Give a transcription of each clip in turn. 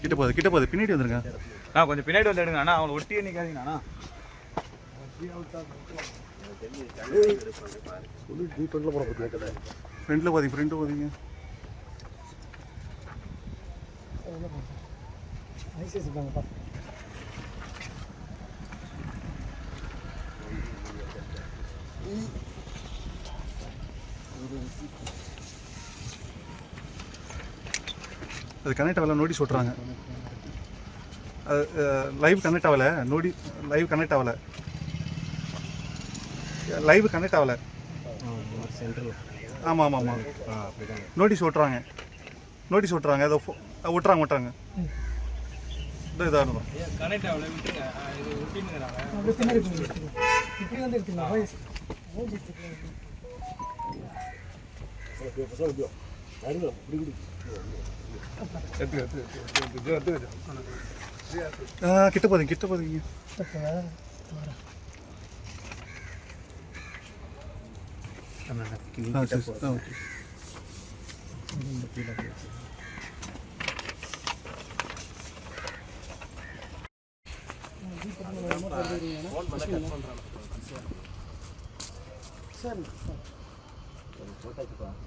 கிட்ட போகுது பின்னாடி வந்துருங்க. கொஞ்சம் பின்னாடி வந்து எடுங்க அண்ணா. அவங்களை ஒட்டியே நிற்காதீங்க அண்ணா. ஃப்ரெண்டில் போதிங்க. அது கனெக்ட் ஆகலை, நோட்டீஸ் விட்றாங்க. லைவ் கனெக்ட் ஆகலை, லைவ் கனெக்ட் ஆகலை. ஆமாம் நோட்டீஸ் விட்றாங்க. அதை விட்றாங்க. இதாகணும். கிட்ட போதீங்க.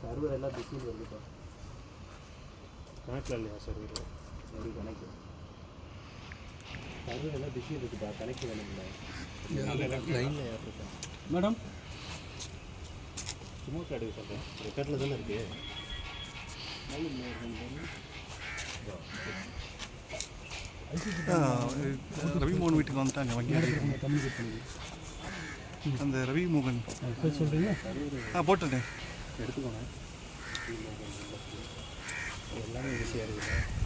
சர்வர் எல்லாம் பிஸியில் வருதுப்பா. கணக்கில் இல்லையா சர்வர்? எப்படி கணக்கு? சர்வர் எல்லாம் பிஸியில் இருக்குப்பா, கணக்கு வேணுங்களா? லைனில் யாருப்பா மேடம்? சும்மா கார்டு சொல்கிறேன், ரெக்கார்டில் தானே இருக்கு. ரவிமோகன் வீட்டுக்கு வந்துட்டாங்க வங்கி. அந்த ரவிமோகன் சொல்கிறீங்க? போட்டுட்டேன். எடுத்துக்கோங்க. எல்லாமே ஈஸியாக இருக்குது.